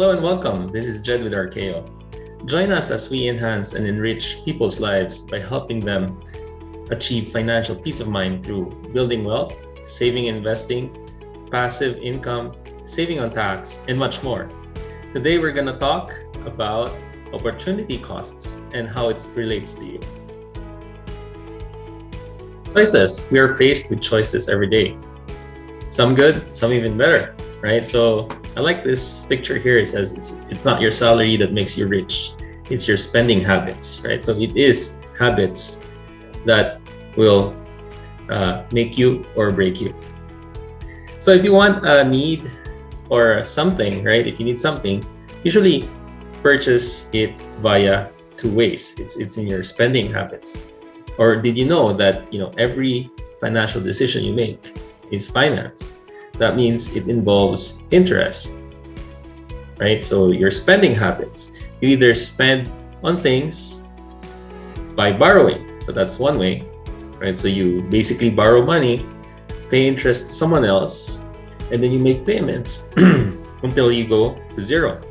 Hello and welcome. This is Jed with Arkeo. Join us as we enhance and enrich people's lives by helping them achieve financial peace of mind through building wealth, saving, investing, passive income, saving on tax, and much more. Today, we're going to talk about opportunity costs and how it relates to you. Choices. We are faced with choices every day. Some good, some even better, right? So I like this picture here. It says it's not your salary that makes you rich. It's your spending habits, right? So it is habits that will make you or break you. So if you want a need or something, right? If you need something, usually purchase it via two ways. It's in your spending habits. Or did you know that every financial decision you make is finance? That means it involves interest, right? So your spending habits, you either spend on things by borrowing. So that's one way, right? So you basically borrow money, pay interest to someone else, and then you make payments until you go to zero.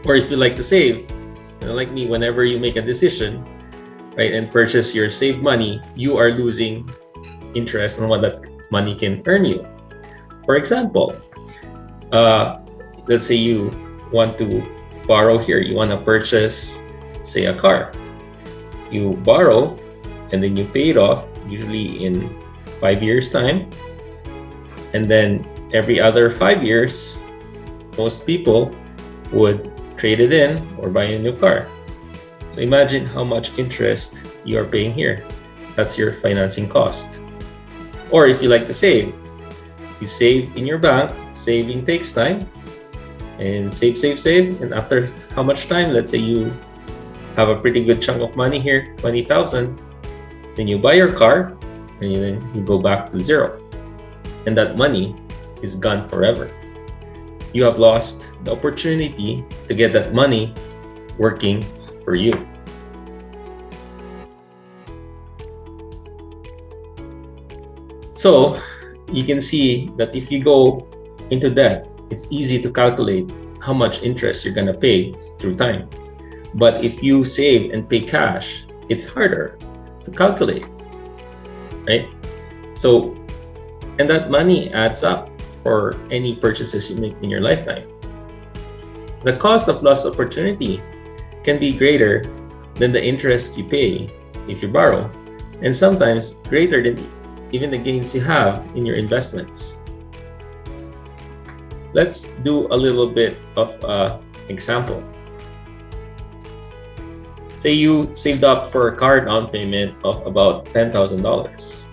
Or if you like to save, like me, whenever you make a decision, right, and purchase your saved money, you are losing interest on what that money can earn you. For example, let's say you want to borrow here. You want to purchase, say, a car. You borrow and then you pay it off, usually in 5 years' time. And then every other 5 years, most people would trade it in or buy a new car. So imagine how much interest you are paying here. That's your financing cost. Or if you like to save, you save in your bank. Saving takes time. And save. And after how much time? Let's say you have a pretty good chunk of money here, 20,000. Then you buy your car and then you go back to zero. And that money is gone forever. You have lost the opportunity to get that money working for you. So you can see that if you go into debt, it's easy to calculate how much interest you're going to pay through time. But if you save and pay cash, it's harder to calculate, right? So, and that money adds up for any purchases you make in your lifetime. The cost of lost opportunity can be greater than the interest you pay if you borrow, and sometimes greater than even the gains you have in your investments. Let's do a little bit of an example. Say you saved up for a car down payment of about $10,000.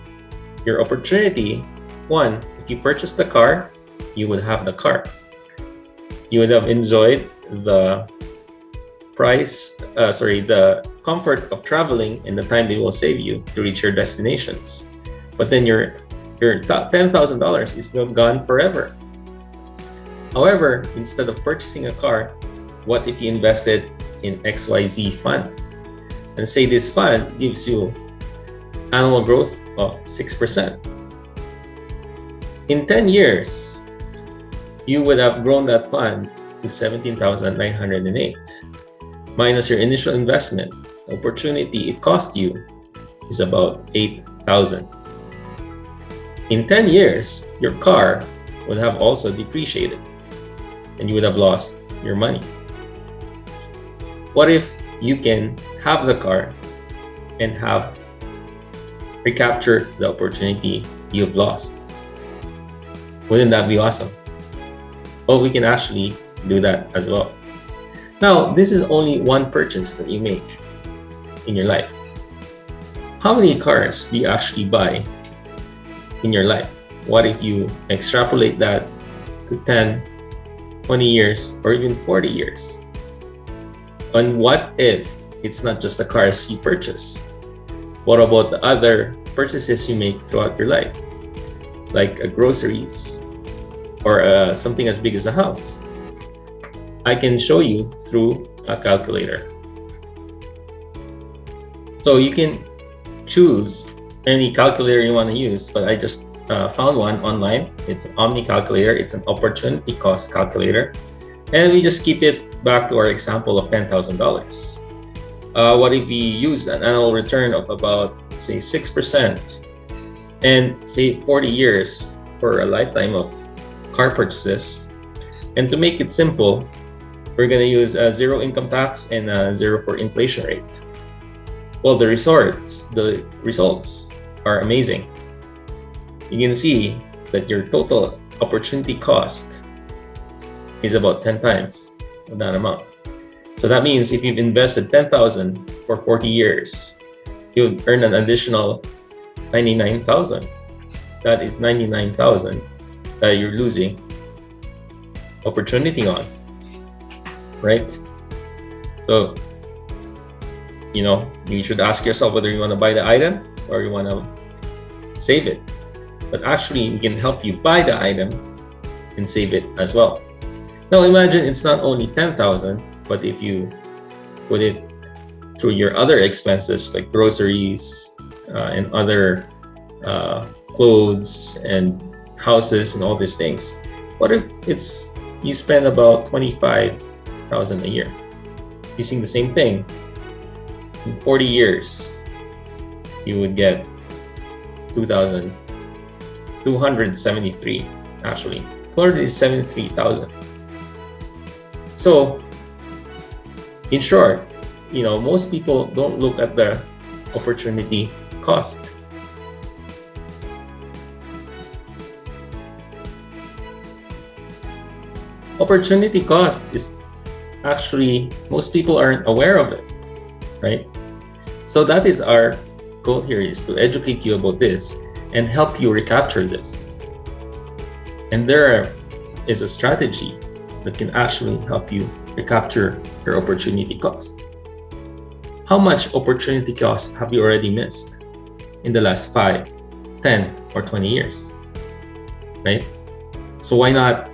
Your opportunity, one, if you purchase the car, you would have the car. You would have enjoyed the the comfort of traveling and the time they will save you to reach your destinations. But then your $10,000 is not gone forever. However, instead of purchasing a car, what if you invested in XYZ fund? And say this fund gives you annual growth of 6%. In 10 years, you would have grown that fund to 17,908. Minus your initial investment, the opportunity it cost you is about 8,000. In 10 years, your car would have also depreciated and you would have lost your money. What if you can have the car and have recaptured the opportunity you've lost? Wouldn't that be awesome? Well, we can actually do that as well. Now, this is only one purchase that you make in your life. How many cars do you actually buy in your life? What if you extrapolate that to 10, 20 years, or even 40 years? And what if it's not just the cars you purchase? What about the other purchases you make throughout your life? Like groceries or something as big as a house? I can show you through a calculator. So you can choose any calculator you want to use, but I just found one online. It's an Omni calculator. It's an opportunity cost calculator. And we just keep it back to our example of $10,000. What if we use an annual return of about, say, 6% and say 40 years for a lifetime of car purchases? And to make it simple, we're going to use a zero income tax and a zero for inflation rate. Well, the results are amazing. You can see that your total opportunity cost is about 10 times of that amount. So that means if you've invested 10,000 for 40 years, you'll earn an additional 99,000. That is 99,000 that you're losing opportunity on, right? So, you should ask yourself whether you want to buy the item or you want to save it. But actually, we can help you buy the item and save it as well. Now imagine it's not only 10,000, but if you put it through your other expenses like groceries and other clothes and houses and all these things, what if you spend about 25,000 a year using the same thing? In 40 years, you would get 2,273, actually 273,000. So, in short, most people don't look at the opportunity cost. Opportunity cost is actually, most people aren't aware of it, right? So that is our goal here, is to educate you about this and help you recapture this. And there is a strategy that can actually help you recapture your opportunity cost. How much opportunity cost have you already missed in the last 5, 10, or 20 years, right? So why not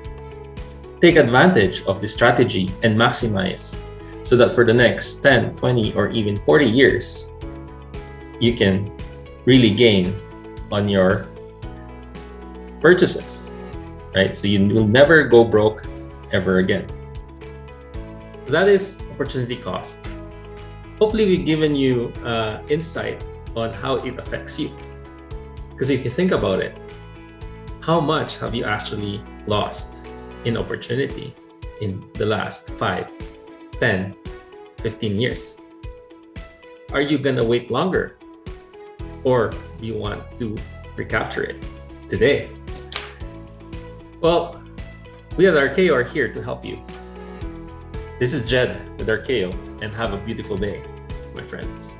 take advantage of the strategy and maximize so that for the next 10, 20, or even 40 years, you can really gain on your purchases, right? So you will never go broke ever again. That is opportunity cost. Hopefully we've given you insight on how it affects you. Because if you think about it, how much have you actually lost in opportunity in the last 5, 10, 15 years? Are you gonna wait longer? Or do you want to recapture it today? Well, we at Arkeo are here to help you. This is Jed with Arkeo, and have a beautiful day, my friends.